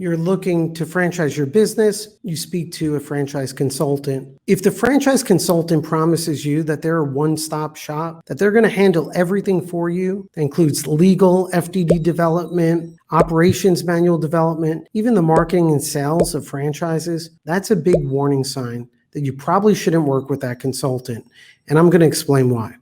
You're looking to franchise your business, you speak to a franchise consultant. If the franchise consultant promises you that they're a one-stop shop, that they're going to handle everything for you, that includes legal, FDD development, operations manual development, even the marketing and sales of franchises, that's a big warning sign that you probably shouldn't work with that consultant. And I'm going to explain why.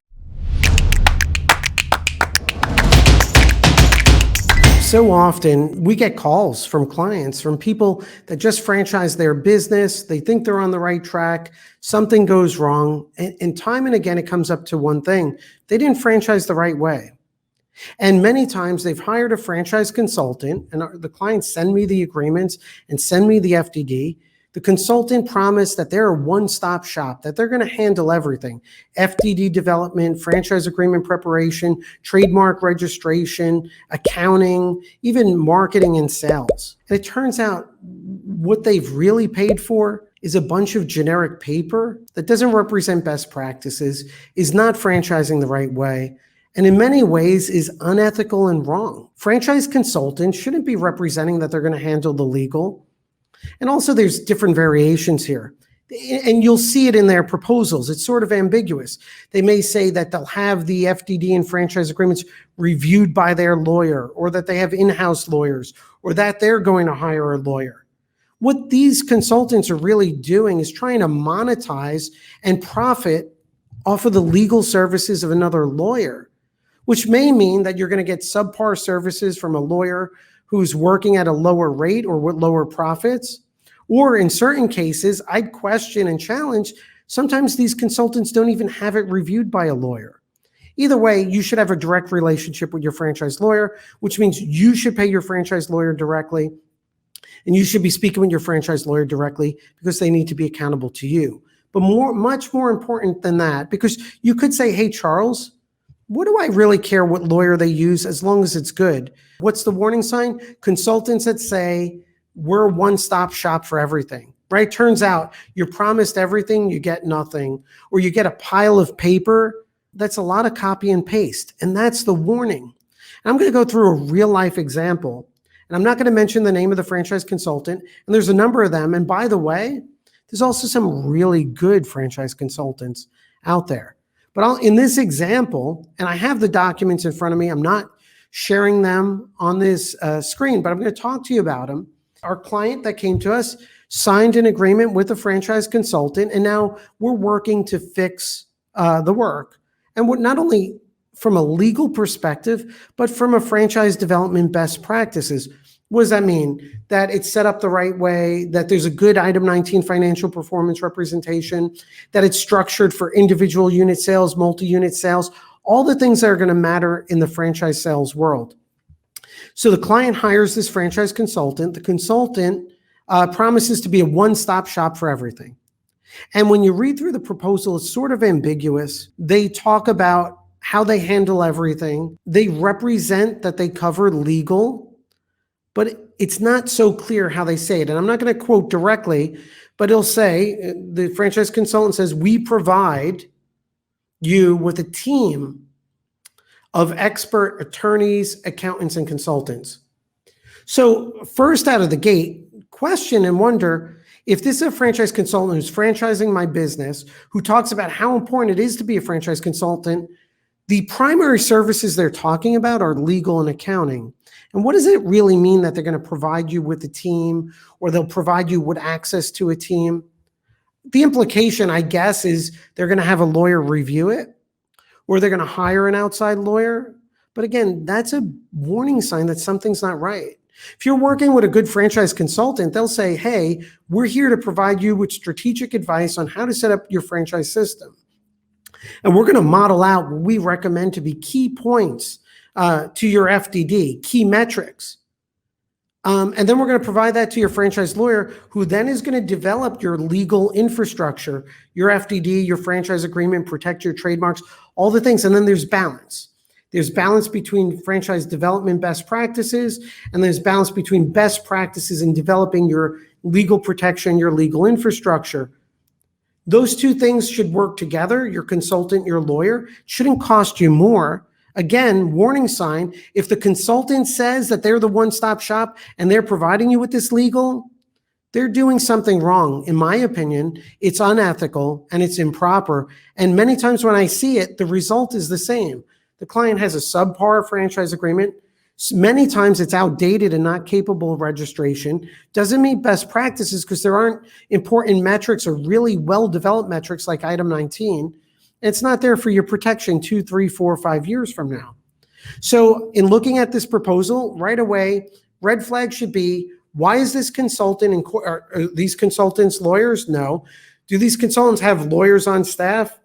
So often we get calls from clients, from people that just franchise their business. They think they're on the right track. Something goes wrong. And time and again, it comes up to one thing. They didn't franchise the right way. And many times they've hired a franchise consultant, and the clients send me the agreements and send me the FDD. The consultant promised that they're a one-stop shop, that they're going to handle everything: FDD development, franchise agreement preparation, trademark registration, accounting, even marketing and sales. And it turns out what they've really paid for is a bunch of generic paper that doesn't represent best practices, is not franchising the right way, and in many ways is unethical and wrong. Franchise consultants shouldn't be representing that they're going to handle the legal. And also there's different variations here. And you'll see it in their proposals. It's sort of ambiguous. They may say that they'll have the FDD and franchise agreements reviewed by their lawyer, or that they have in-house lawyers, or that they're going to hire a lawyer. What these consultants are really doing is trying to monetize and profit off of the legal services of another lawyer, which may mean that you're going to get subpar services from a lawyer who's working at a lower rate or with lower profits. Or in certain cases, I'd question and challenge, sometimes these consultants don't even have it reviewed by a lawyer. Either way, you should have a direct relationship with your franchise lawyer, which means you should pay your franchise lawyer directly, and you should be speaking with your franchise lawyer directly because they need to be accountable to you. But much more important than that, because you could say, hey, Charles, what do I really care what lawyer they use as long as it's good? What's the warning sign? Consultants that say, we're a one-stop shop for everything, right? Turns out you're promised everything, you get nothing, or you get a pile of paper. That's a lot of copy and paste, and that's the warning. And I'm going to go through a real-life example, and I'm not going to mention the name of the franchise consultant, and there's a number of them. And by the way, there's also some really good franchise consultants out there. But in this example, and I have the documents in front of me, I'm not sharing them on this screen, but I'm going to talk to you about them. Our client that came to us signed an agreement with a franchise consultant, and now we're working to fix the work. And not only from a legal perspective, but from a franchise development best practices. What does that mean? That it's set up the right way, that there's a good Item 19 financial performance representation, that it's structured for individual unit sales, multi-unit sales, all the things that are going to matter in the franchise sales world. So the client hires this franchise consultant. The consultant promises to be a one-stop shop for everything. And when you read through the proposal, it's sort of ambiguous. They talk about how they handle everything. They represent that they cover legal, but it's not so clear how they say it. And I'm not going to quote directly, but it'll say, the franchise consultant says, we provide you with a team of expert attorneys, accountants, and consultants. So first out of the gate, question and wonder, if this is a franchise consultant who's franchising my business, who talks about how important it is to be a franchise consultant, the primary services they're talking about are legal and accounting. And what does it really mean that they're going to provide you with a team, or they'll provide you with access to a team? The implication, I guess, is they're going to have a lawyer review it, or they're going to hire an outside lawyer. But again, that's a warning sign that something's not right. If you're working with a good franchise consultant, they'll say, hey, we're here to provide you with strategic advice on how to set up your franchise system. And we're going to model out what we recommend to be key points to your FDD, key metrics. And then we're going to provide that to your franchise lawyer, who then is going to develop your legal infrastructure, your FDD, your franchise agreement, protect your trademarks, all the things. And then there's balance. There's balance between franchise development best practices, and there's balance between best practices in developing your legal protection, your legal infrastructure. Those two things should work together, your consultant, your lawyer. It shouldn't cost you more. Again, warning sign, if the consultant says that they're the one-stop shop and they're providing you with this legal, they're doing something wrong. In my opinion, it's unethical and it's improper. And many times when I see it, the result is the same. The client has a subpar franchise agreement. Many times it's outdated and not capable of registration. Doesn't meet best practices because there aren't important metrics or really well-developed metrics like item 19. It's not there for your protection 2, 3, 4, 5 years from now. So in looking at this proposal, right away, red flag should be, why is this consultant are these consultants lawyers? No. Do these consultants have lawyers on staff?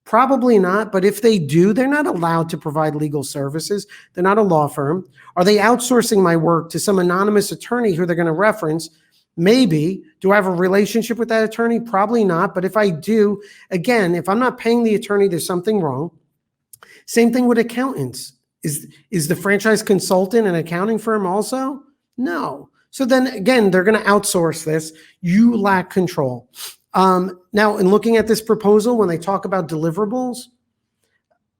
Probably not, but if they do, they're not allowed to provide legal services. They're not a law firm. Are they outsourcing my work to some anonymous attorney who they're going to reference? Maybe. Do I have a relationship with that attorney? Probably not. But if I do, again, if I'm not paying the attorney, there's something wrong. Same thing with accountants. Is the franchise consultant an accounting firm also? No. So then again, they're going to outsource this. You lack control. Now, in looking at this proposal, when they talk about deliverables,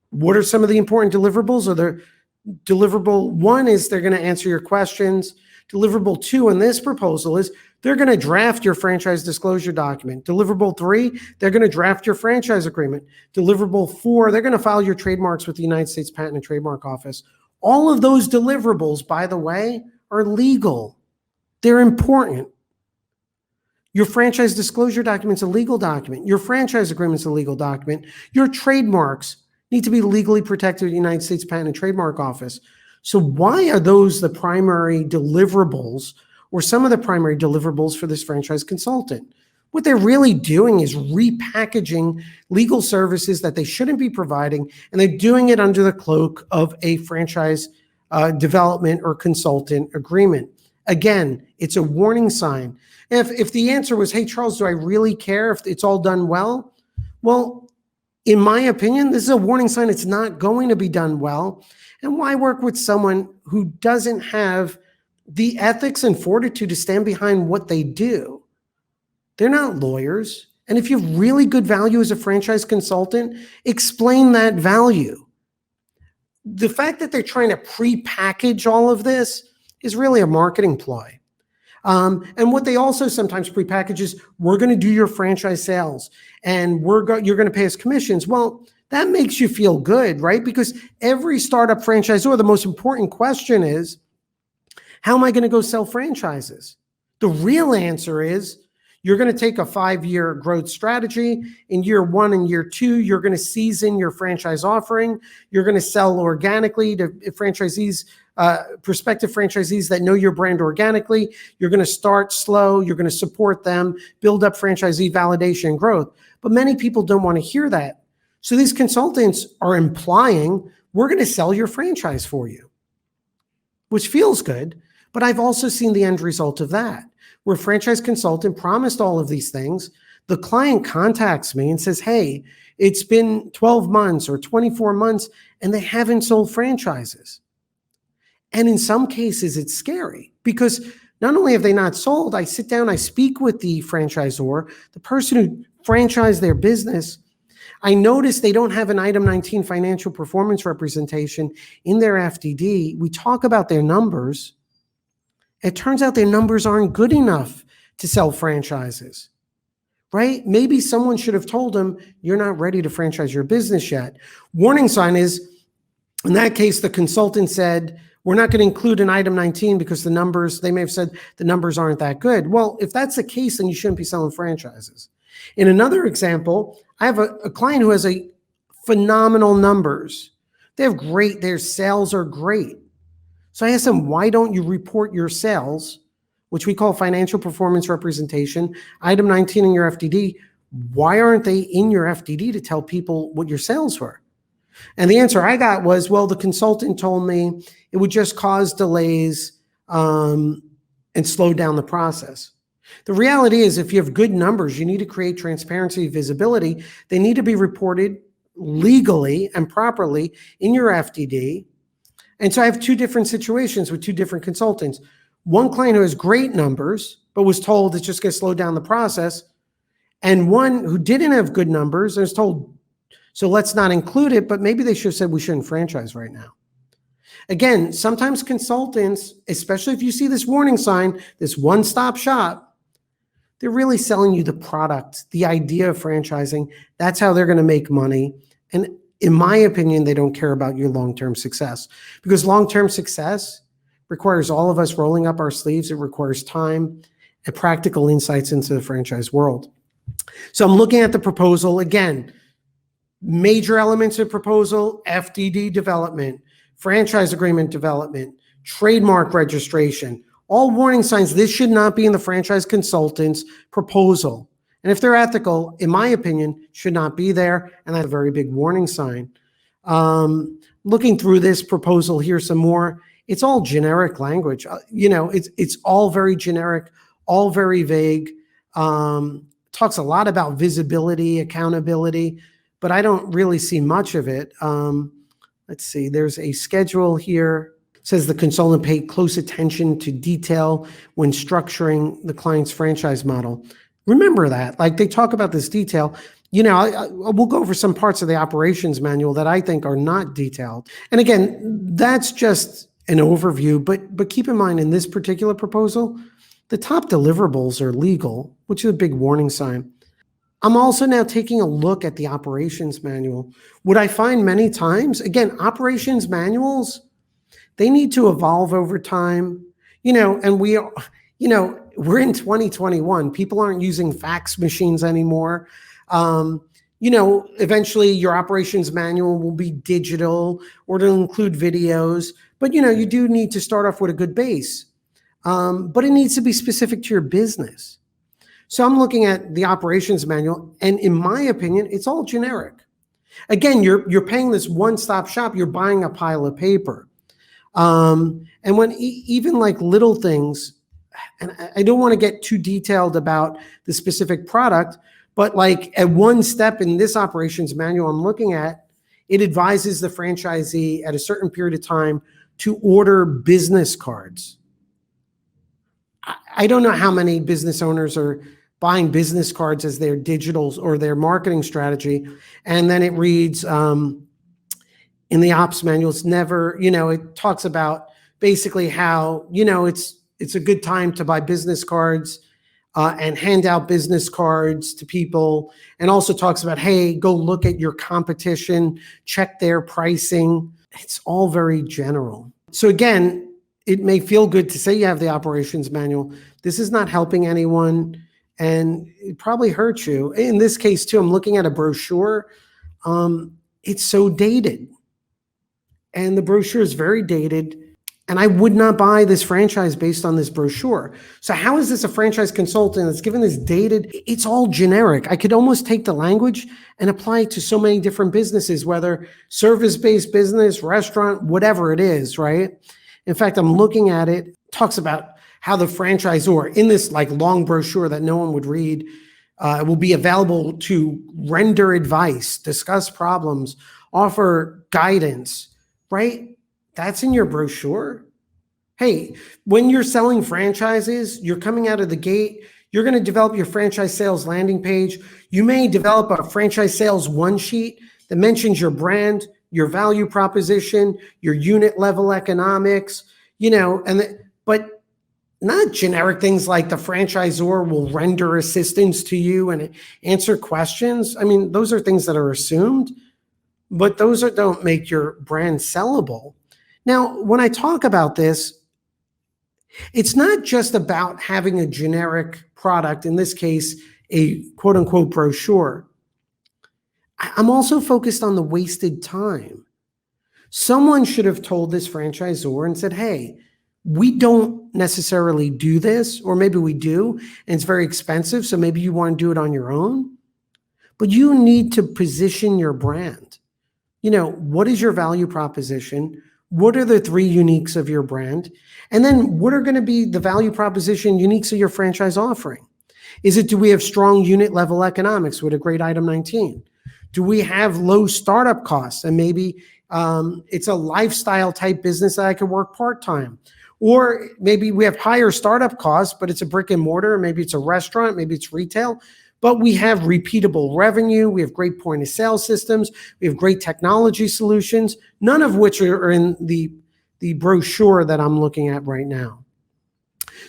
what are some of the important deliverables? Or the deliverable one is they're going to answer your questions. Deliverable 2 in this proposal is they're going to draft your franchise disclosure document. Deliverable 3, they're going to draft your franchise agreement. Deliverable 4, they're going to file your trademarks with the United States Patent and Trademark Office. All of those deliverables, by the way, are legal. They're important. Your franchise disclosure document is a legal document. Your franchise agreement is a legal document. Your trademarks need to be legally protected with the United States Patent and Trademark Office. So why are those the primary deliverables or some of the primary deliverables for this franchise consultant? What they're really doing is repackaging legal services that they shouldn't be providing, and they're doing it under the cloak of a franchise development or consultant agreement. Again, it's a warning sign. If the answer was, hey, Charles, do I really care if it's all done well? Well, in my opinion, this is a warning sign it's not going to be done well. And why work with someone who doesn't have the ethics and fortitude to stand behind what they do? They're not lawyers. And if you have really good value as a franchise consultant, explain that value. The fact that they're trying to pre-package all of this is really a marketing ploy. And what they also sometimes prepackage is, we're going to do your franchise sales and you're going to pay us commissions. Well, that makes you feel good, right? Because every startup franchisor, the most important question is, how am I going to go sell franchises? The real answer is, you're going to take a 5-year growth strategy. In year 1 and year 2, you're going to season your franchise offering. You're going to sell organically to franchisees, prospective franchisees that know your brand organically. You're going to start slow. You're going to support them, build up franchisee validation and growth. But many people don't want to hear that. So these consultants are implying, we're going to sell your franchise for you, which feels good. But I've also seen the end result of that, where a franchise consultant promised all of these things. The client contacts me and says, hey, it's been 12 months or 24 months and they haven't sold franchises. And in some cases, it's scary because not only have they not sold, I sit down, I speak with the franchisor, the person who franchised their business. I notice they don't have an item 19 financial performance representation in their FDD. We talk about their numbers. It turns out their numbers aren't good enough to sell franchises, right? Maybe someone should have told them, you're not ready to franchise your business yet. Warning sign is, in that case, the consultant said, we're not going to include an item 19 because the numbers, they may have said the numbers aren't that good. Well, if that's the case, then you shouldn't be selling franchises. In another example, I have a client who has a phenomenal numbers. They have great, their sales are great. So I asked them, why don't you report your sales, which we call financial performance representation, item 19 in your FDD? Why aren't they in your FDD to tell people what your sales were? And the answer I got was, well, the consultant told me it would just cause delays and slow down the process. The reality is, if you have good numbers, you need to create transparency, visibility. They need to be reported legally and properly in your FDD. And so I have 2 different situations with 2 different consultants. One client who has great numbers, but was told it's just going to slow down the process. And one who didn't have good numbers and was told, So let's not include it, but maybe they should have said we shouldn't franchise right now. Again, sometimes consultants, especially if you see this warning sign, this one-stop shop, they're really selling you the product, the idea of franchising. That's how they're going to make money. And in my opinion, they don't care about your long-term success, because long-term success requires all of us rolling up our sleeves. It requires time and practical insights into the franchise world. So I'm looking at the proposal. Again, major elements of proposal: FDD development, franchise agreement development, trademark registration, all warning signs. This should not be in the franchise consultant's proposal. And if they're ethical, in my opinion, should not be there. And that's a very big warning sign. Looking through this proposal, here's some more. It's all generic language. It's all very generic, all very vague. Talks a lot about visibility, accountability, but I don't really see much of it. Let's see, there's a schedule here. It says the consultant paid close attention to detail when structuring the client's franchise model. Remember that, like they talk about this detail. We'll go over some parts of the operations manual that I think are not detailed. And again, that's just an overview, but keep in mind in this particular proposal, the top deliverables are legal, which is a big warning sign. I'm also now taking a look at the operations manual. What I find many times, again, operations manuals, they need to evolve over time, and we're in 2021. People aren't using fax machines anymore. Eventually your operations manual will be digital or it'll include videos, but you do need to start off with a good base. But it needs to be specific to your business. So I'm looking at the operations manual, and in my opinion, it's all generic. Again, you're paying this one-stop shop, you're buying a pile of paper. And when even like little things, and I don't want to get too detailed about the specific product, but like at one step in this operations manual I'm looking at, it advises the franchisee at a certain period of time to order business cards. I don't know how many business owners are buying business cards as their digitals or their marketing strategy. And then it reads in the ops manual, it's never, it talks about basically how, it's a good time to buy business cards and hand out business cards to people. And also talks about, hey, go look at your competition, check their pricing. It's all very general. So again, it may feel good to say you have the operations manual. This is not helping anyone, and it probably hurts you. In this case too, I'm looking at a brochure. It's so dated, and the brochure is very dated, and I would not buy this franchise based on this brochure. So how is this a franchise consultant that's given this dated? It's all generic. I could almost take the language and apply it to so many different businesses, whether service-based business, restaurant, whatever it is, right? In fact, I'm looking at it, talks about how the franchisor in this like long brochure that no one would read will be available to render advice, discuss problems, offer guidance, right? That's in your brochure. Hey, when you're selling franchises, you're coming out of the gate, you're going to develop your franchise sales landing page. You may develop a franchise sales one sheet that mentions your brand, your value proposition, your unit level economics, but not generic things like the franchisor will render assistance to you and answer questions. I mean, those are things that are assumed, but those don't make your brand sellable. Now, when I talk about this, it's not just about having a generic product, in this case, a quote unquote brochure. I'm also focused on the wasted time. Someone should have told this franchisor and said, hey, we don't necessarily do this, or maybe we do, and it's very expensive, so maybe you want to do it on your own. But you need to position your brand. What is your value proposition? What are the three uniques of your brand? And then what are going to be the value proposition uniques of your franchise offering? Do we have strong unit level economics with a great item 19? Do we have low startup costs? And maybe it's a lifestyle type business that I could work part-time. Or maybe we have higher startup costs, but it's a brick and mortar. Maybe it's a restaurant, maybe it's retail. but we have repeatable revenue. We have great point of sale systems. We have great technology solutions, none of which are in the brochure that I'm looking at right now.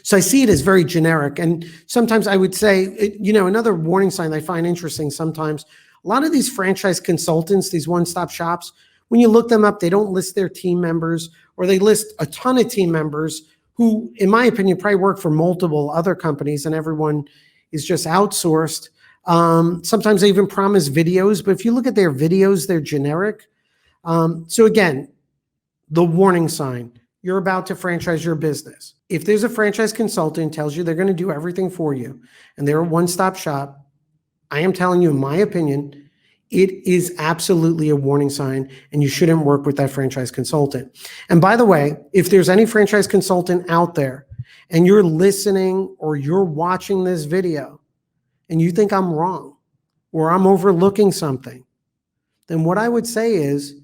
So I see it as very generic. And sometimes I would say, another warning sign I find interesting sometimes, a lot of these franchise consultants, these one-stop shops, when you look them up, they don't list their team members, or they list a ton of team members who, in my opinion, probably work for multiple other companies and everyone is just outsourced. Sometimes they even promise videos, but if you look at their videos, they're generic. So again, the warning sign, you're about to franchise your business. If there's a franchise consultant tells you they're going to do everything for you and they're a one-stop shop, I am telling you, in my opinion, it is absolutely a warning sign and you shouldn't work with that franchise consultant. And by the way, if there's any franchise consultant out there and you're listening or you're watching this video and you think I'm wrong or I'm overlooking something, then what I would say is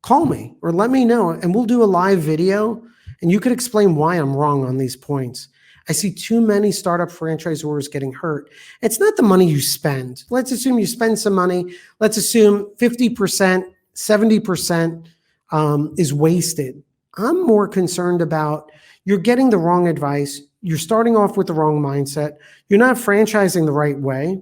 call me or let me know and we'll do a live video and you could explain why I'm wrong on these points. I see too many startup franchisors getting hurt. It's not the money you spend. Let's assume you spend some money. Let's assume 50%, 70% is wasted. I'm more concerned about you're getting the wrong advice. You're starting off with the wrong mindset. You're not franchising the right way.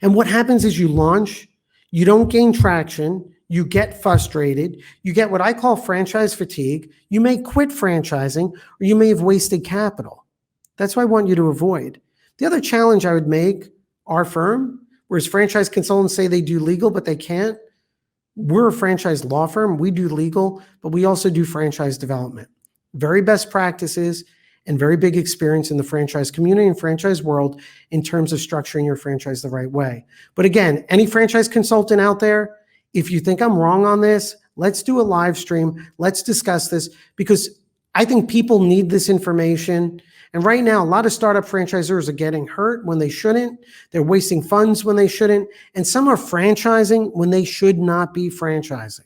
And what happens is you launch, you don't gain traction, you get frustrated, you get what I call franchise fatigue, you may quit franchising, or you may have wasted capital. That's what I want you to avoid. The other challenge I would make, our firm, whereas franchise consultants say they do legal, but they can't. We're a franchise law firm. We do legal, but we also do franchise development. Very best practices and very big experience in the franchise community and franchise world in terms of structuring your franchise the right way. But again, any franchise consultant out there, if you think I'm wrong on this, let's do a live stream. Let's discuss this because I think people need this information. And right now, a lot of startup franchisors are getting hurt when they shouldn't. They're wasting funds when they shouldn't. And some are franchising when they should not be franchising.